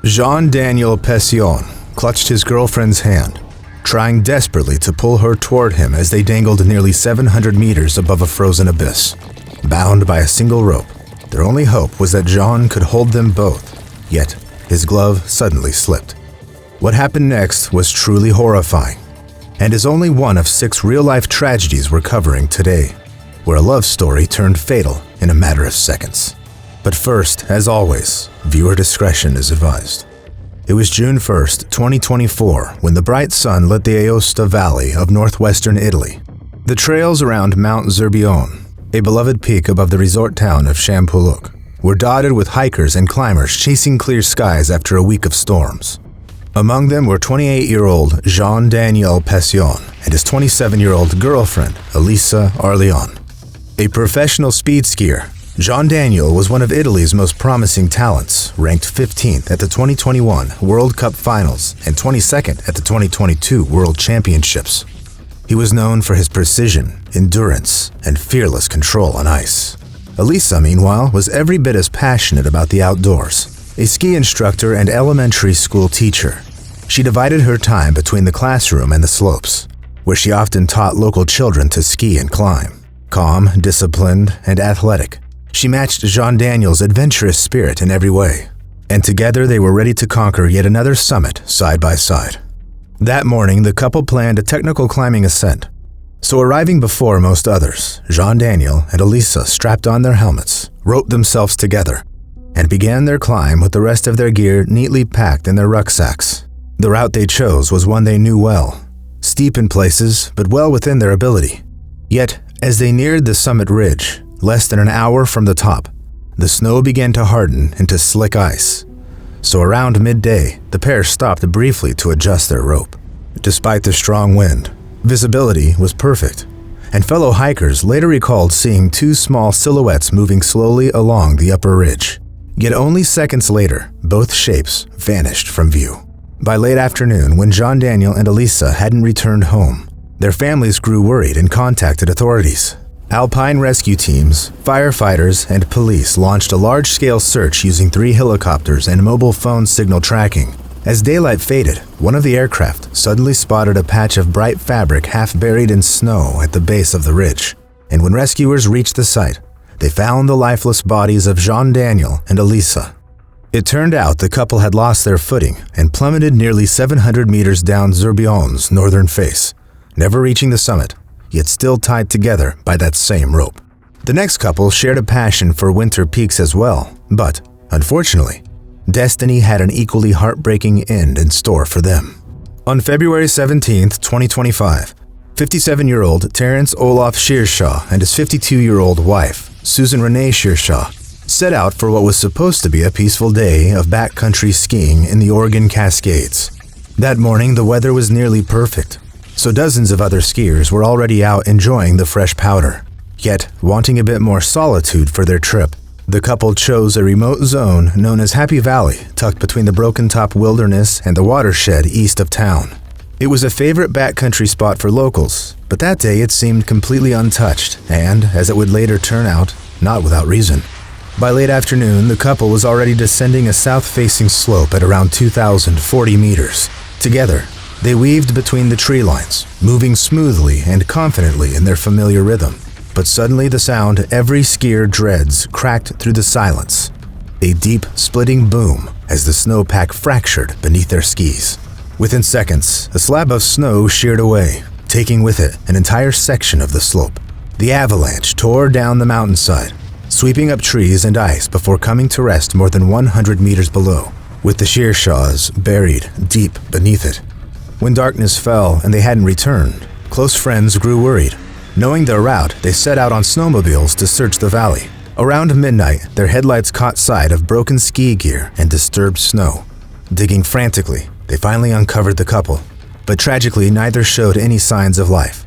Jean-Daniel Pession clutched his girlfriend's hand, trying desperately to pull her toward him as they dangled nearly 700 meters above a frozen abyss. Bound by a single rope, their only hope was that Jean could hold them both, yet his glove suddenly slipped. What happened next was truly horrifying, and is only one of 6 real-life tragedies we're covering today, where a love story turned fatal in a matter of seconds. But first, as always, viewer discretion is advised. It was June 1st, 2024, when the bright sun lit the Aosta Valley of northwestern Italy. The trails around Mount Zerbione, a beloved peak above the resort town of Champoluc, were dotted with hikers and climbers chasing clear skies after a week of storms. Among them were 28-year-old Jean-Daniel Pession and his 27-year-old girlfriend, Elisa Arleon. A professional speed skier, Jean-Daniel was one of Italy's most promising talents, ranked 15th at the 2021 World Cup Finals and 22nd at the 2022 World Championships. He was known for his precision, endurance, and fearless control on ice. Elisa, meanwhile, was every bit as passionate about the outdoors. A ski instructor and elementary school teacher, she divided her time between the classroom and the slopes, where she often taught local children to ski and climb. Calm, disciplined, and athletic, she matched Jean-Daniel's adventurous spirit in every way, and together they were ready to conquer yet another summit side by side. That morning, the couple planned a technical climbing ascent. So arriving before most others, Jean-Daniel and Elisa strapped on their helmets, roped themselves together, and began their climb with the rest of their gear neatly packed in their rucksacks. The route they chose was one they knew well, steep in places, but well within their ability. Yet, as they neared the summit ridge, less than an hour from the top, the snow began to harden into slick ice. So around midday, the pair stopped briefly to adjust their rope. Despite the strong wind, visibility was perfect, and fellow hikers later recalled seeing 2 small silhouettes moving slowly along the upper ridge. Yet only seconds later, both shapes vanished from view. By late afternoon, when Jean-Daniel and Elisa hadn't returned home, their families grew worried and contacted authorities. Alpine rescue teams, firefighters, and police launched a large-scale search using 3 helicopters and mobile phone signal tracking. As daylight faded, one of the aircraft suddenly spotted a patch of bright fabric half buried in snow at the base of the ridge. And when rescuers reached the site, they found the lifeless bodies of Jean-Daniel and Elisa. It turned out the couple had lost their footing and plummeted nearly 700 meters down Zerbione's northern face, never reaching the summit, yet still tied together by that same rope. The next couple shared a passion for winter peaks as well, but, unfortunately, destiny had an equally heartbreaking end in store for them. On February 17, 2025, 57-year-old Terence Olaf Shearshaw and his 52-year-old wife, Susan Renee Shearshaw, set out for what was supposed to be a peaceful day of backcountry skiing in the Oregon Cascades. That morning, the weather was nearly perfect, so dozens of other skiers were already out enjoying the fresh powder. Yet, wanting a bit more solitude for their trip, the couple chose a remote zone known as Happy Valley, tucked between the Broken Top Wilderness and the watershed east of town. It was a favorite backcountry spot for locals, but that day it seemed completely untouched, and, as it would later turn out, not without reason. By late afternoon, the couple was already descending a south-facing slope at around 2,040 meters. Together, they weaved between the tree lines, moving smoothly and confidently in their familiar rhythm. But suddenly the sound every skier dreads cracked through the silence. A deep, splitting boom as the snowpack fractured beneath their skis. Within seconds, a slab of snow sheared away, taking with it an entire section of the slope. The avalanche tore down the mountainside, sweeping up trees and ice before coming to rest more than 100 meters below, with the Shearshaws buried deep beneath it. When darkness fell and they hadn't returned, close friends grew worried. Knowing their route, they set out on snowmobiles to search the valley. Around midnight, their headlights caught sight of broken ski gear and disturbed snow. Digging frantically, they finally uncovered the couple, but tragically neither showed any signs of life,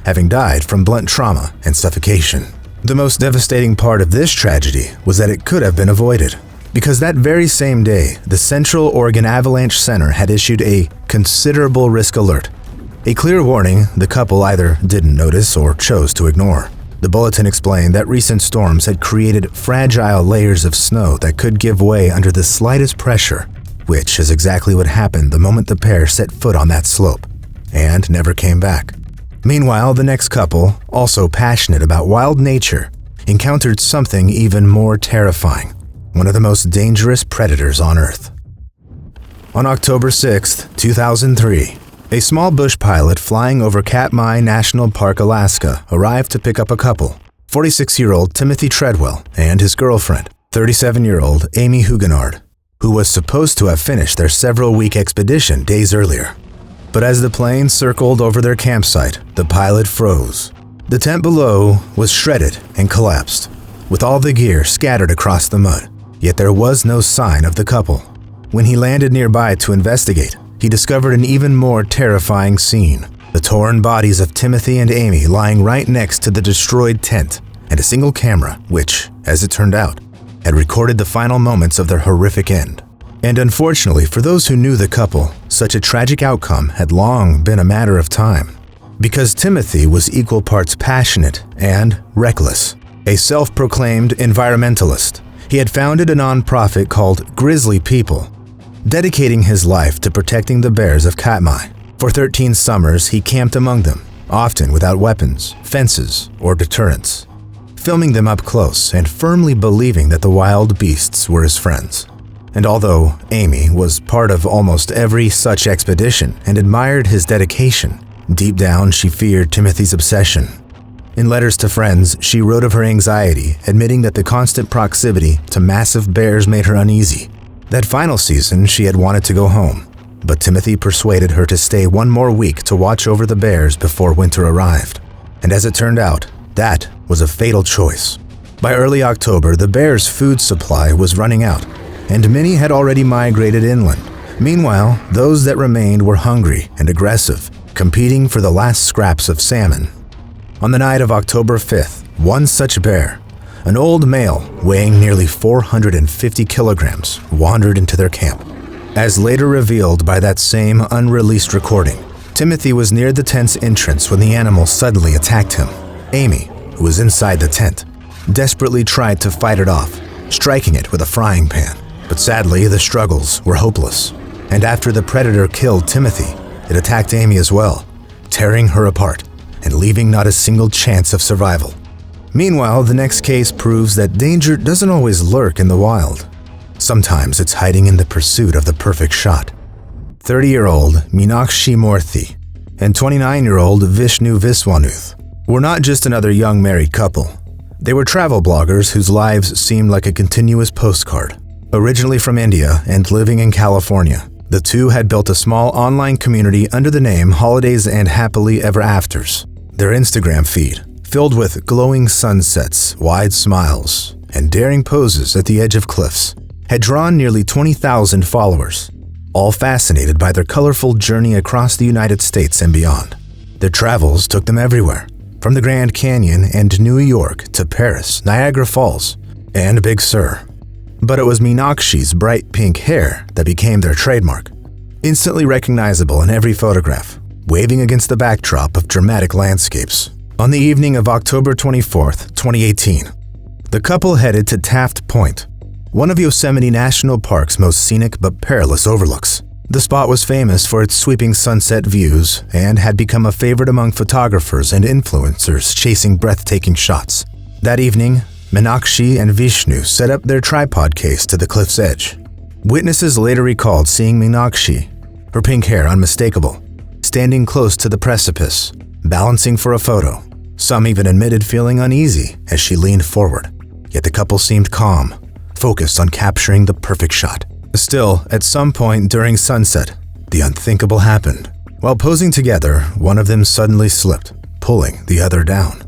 having died from blunt trauma and suffocation. The most devastating part of this tragedy was that it could have been avoided, because that very same day, the Central Oregon Avalanche Center had issued a considerable risk alert. A clear warning the couple either didn't notice or chose to ignore. The bulletin explained that recent storms had created fragile layers of snow that could give way under the slightest pressure, which is exactly what happened the moment the pair set foot on that slope, and never came back. Meanwhile, the next couple, also passionate about wild nature, encountered something even more terrifying, one of the most dangerous predators on Earth. On October 6, 2003, a small bush pilot flying over Katmai National Park, Alaska, arrived to pick up a couple, 46-year-old Timothy Treadwell and his girlfriend, 37-year-old Amy Huguenard, who was supposed to have finished their several-week expedition days earlier. But as the plane circled over their campsite, the pilot froze. The tent below was shredded and collapsed, with all the gear scattered across the mud. Yet there was no sign of the couple. When he landed nearby to investigate, he discovered an even more terrifying scene. The torn bodies of Timothy and Amy lying right next to the destroyed tent, and a single camera, which, as it turned out, had recorded the final moments of their horrific end. And unfortunately for those who knew the couple, such a tragic outcome had long been a matter of time. Because Timothy was equal parts passionate and reckless. A self-proclaimed environmentalist, he had founded a nonprofit called Grizzly People, dedicating his life to protecting the bears of Katmai. For 13 summers, he camped among them, often without weapons, fences, or deterrents, filming them up close and firmly believing that the wild beasts were his friends. And although Amy was part of almost every such expedition and admired his dedication, deep down she feared Timothy's obsession. In letters to friends, she wrote of her anxiety, admitting that the constant proximity to massive bears made her uneasy. That final season, she had wanted to go home, but Timothy persuaded her to stay one more week to watch over the bears before winter arrived. And as it turned out, that was a fatal choice. By early October, the bears' food supply was running out, and many had already migrated inland. Meanwhile, those that remained were hungry and aggressive, competing for the last scraps of salmon. On the night of October 5th, one such bear, an old male weighing nearly 450 kilograms, wandered into their camp. As later revealed by that same unreleased recording, Timothy was near the tent's entrance when the animal suddenly attacked him. Amy, who was inside the tent, desperately tried to fight it off, striking it with a frying pan. But sadly, the struggles were hopeless. And after the predator killed Timothy, it attacked Amy as well, tearing her apart and leaving not a single chance of survival. Meanwhile, the next case proves that danger doesn't always lurk in the wild. Sometimes it's hiding in the pursuit of the perfect shot. 30-year-old Meenakshi Murthy and 29-year-old Vishnu Viswanuth were not just another young married couple. They were travel bloggers whose lives seemed like a continuous postcard. Originally from India and living in California, the two had built a small online community under the name Holidays and Happily Ever Afters. Their Instagram feed, filled with glowing sunsets, wide smiles, and daring poses at the edge of cliffs, had drawn nearly 20,000 followers, all fascinated by their colorful journey across the United States and beyond. Their travels took them everywhere, from the Grand Canyon and New York to Paris, Niagara Falls, and Big Sur. But it was Meenakshi's bright pink hair that became their trademark, instantly recognizable in every photograph, waving against the backdrop of dramatic landscapes. On the evening of October 24th, 2018, the couple headed to Taft Point, one of Yosemite National Park's most scenic but perilous overlooks. The spot was famous for its sweeping sunset views and had become a favorite among photographers and influencers chasing breathtaking shots. That evening, Meenakshi and Vishnu set up their tripod case to the cliff's edge. Witnesses later recalled seeing Meenakshi, her pink hair unmistakable, standing close to the precipice, balancing for a photo. Some even admitted feeling uneasy as she leaned forward. Yet the couple seemed calm, focused on capturing the perfect shot. Still, at some point during sunset, the unthinkable happened. While posing together, one of them suddenly slipped, pulling the other down.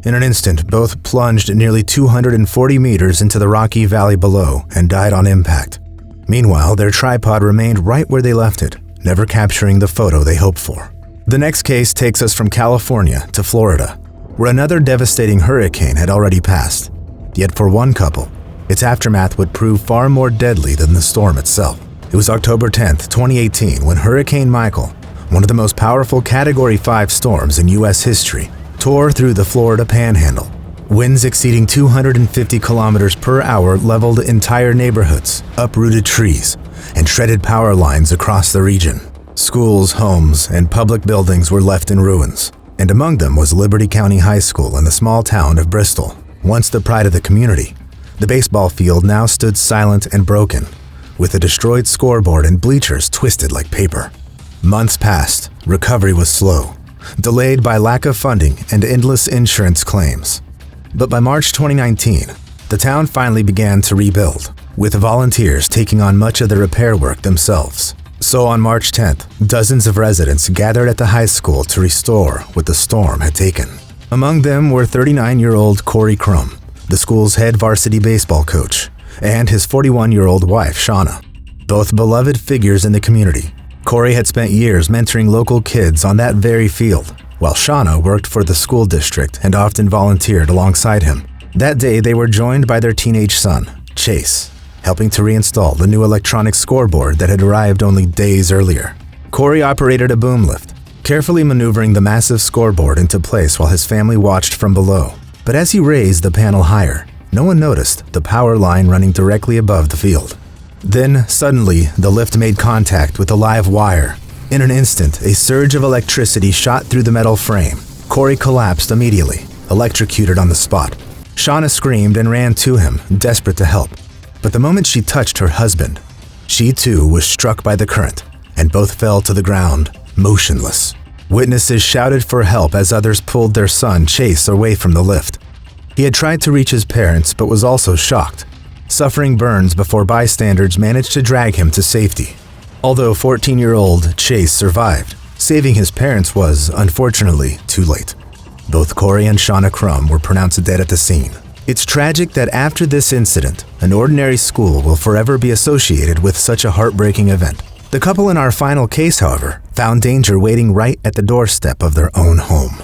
In an instant, both plunged nearly 240 meters into the rocky valley below and died on impact. Meanwhile, their tripod remained right where they left it, never capturing the photo they hoped for. The next case takes us from California to Florida, where another devastating hurricane had already passed. Yet for one couple, its aftermath would prove far more deadly than the storm itself. It was October 10th, 2018, when Hurricane Michael, one of the most powerful Category 5 storms in U.S. history, tore through the Florida Panhandle, Winds exceeding 250 kilometers per hour leveled entire neighborhoods, uprooted trees, and shredded power lines across the region. Schools, homes, and public buildings were left in ruins, and among them was Liberty County High School in the small town of Bristol. Once the pride of the community, the baseball field now stood silent and broken, with a destroyed scoreboard and bleachers twisted like paper. Months passed. Recovery was slow, delayed by lack of funding and endless insurance claims. But by March 2019, the town finally began to rebuild, with volunteers taking on much of the repair work themselves. So on March 10th, dozens of residents gathered at the high school to restore what the storm had taken. Among them were 39-year-old Corey Crum, the school's head varsity baseball coach, and his 41-year-old wife, Shauna, both beloved figures in the community. Corey had spent years mentoring local kids on that very field, while Shauna worked for the school district and often volunteered alongside him. That day, they were joined by their teenage son, Chase, helping to reinstall the new electronic scoreboard that had arrived only days earlier. Corey operated a boom lift, carefully maneuvering the massive scoreboard into place while his family watched from below. But as he raised the panel higher, no one noticed the power line running directly above the field. Then, suddenly, the lift made contact with a live wire. In an instant, a surge of electricity shot through the metal frame. Corey collapsed immediately, electrocuted on the spot. Shauna screamed and ran to him, desperate to help. But the moment she touched her husband, she too was struck by the current, and both fell to the ground, motionless. Witnesses shouted for help as others pulled their son, Chase, away from the lift. He had tried to reach his parents but was also shocked, suffering burns before bystanders managed to drag him to safety. Although 14-year-old Chase survived, saving his parents was, unfortunately, too late. Both Corey and Shauna Crum were pronounced dead at the scene. It's tragic that after this incident, an ordinary school will forever be associated with such a heartbreaking event. The couple in our final case, however, found danger waiting right at the doorstep of their own home.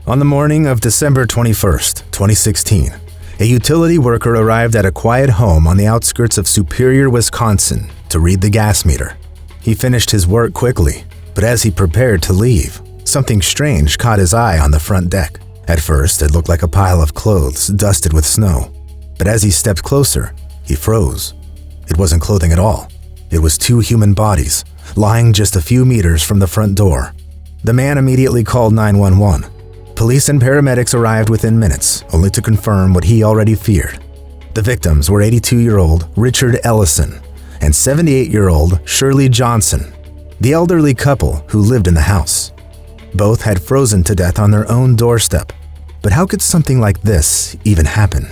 On the morning of December 21st, 2016, a utility worker arrived at a quiet home on the outskirts of Superior, Wisconsin, to read the gas meter. He finished his work quickly, but as he prepared to leave, something strange caught his eye on the front deck. At first, it looked like a pile of clothes dusted with snow, but as he stepped closer, he froze. It wasn't clothing at all. It was two human bodies, lying just a few meters from the front door. The man immediately called 911. Police and paramedics arrived within minutes, only to confirm what he already feared. The victims were 82-year-old Richard Ellison and 78-year-old Shirley Johnson, the elderly couple who lived in the house. Both had frozen to death on their own doorstep. But how could something like this even happen?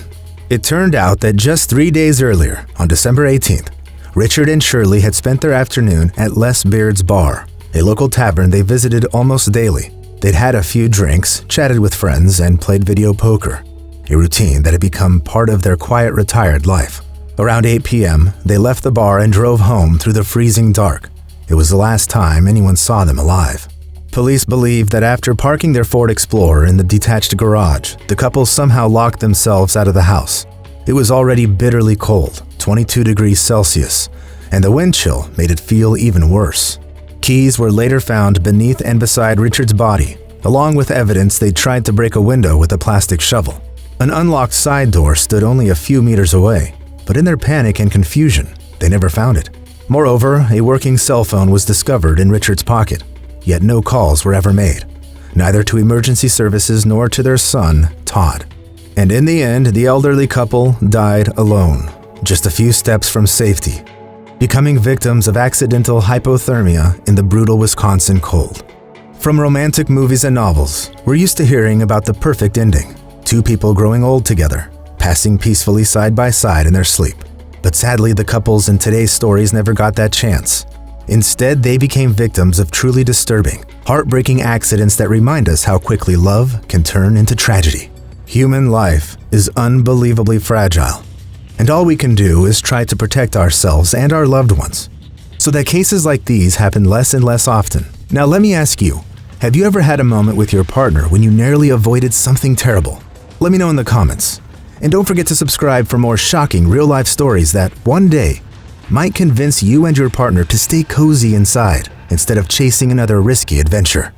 It turned out that just 3 days earlier, on December 18th, Richard and Shirley had spent their afternoon at Les Beard's Bar, a local tavern they visited almost daily. They'd had a few drinks, chatted with friends, and played video poker, a routine that had become part of their quiet, retired life. Around 8 p.m., they left the bar and drove home through the freezing dark. It was the last time anyone saw them alive. Police believe that after parking their Ford Explorer in the detached garage, the couple somehow locked themselves out of the house. It was already bitterly cold, 22 degrees Celsius, and the wind chill made it feel even worse. Keys were later found beneath and beside Richard's body, along with evidence they tried to break a window with a plastic shovel. An unlocked side door stood only a few meters away, but in their panic and confusion, they never found it. Moreover, a working cell phone was discovered in Richard's pocket, yet no calls were ever made, neither to emergency services nor to their son, Todd. And in the end, the elderly couple died alone, just a few steps from safety, becoming victims of accidental hypothermia in the brutal Wisconsin cold. From romantic movies and novels, we're used to hearing about the perfect ending, two people growing old together, passing peacefully side by side in their sleep. But sadly, the couples in today's stories never got that chance. Instead, they became victims of truly disturbing, heartbreaking accidents that remind us how quickly love can turn into tragedy. Human life is unbelievably fragile, and all we can do is try to protect ourselves and our loved ones, so that cases like these happen less and less often. Now let me ask you, have you ever had a moment with your partner when you narrowly avoided something terrible? Let me know in the comments. And don't forget to subscribe for more shocking real-life stories that, one day, might convince you and your partner to stay cozy inside instead of chasing another risky adventure.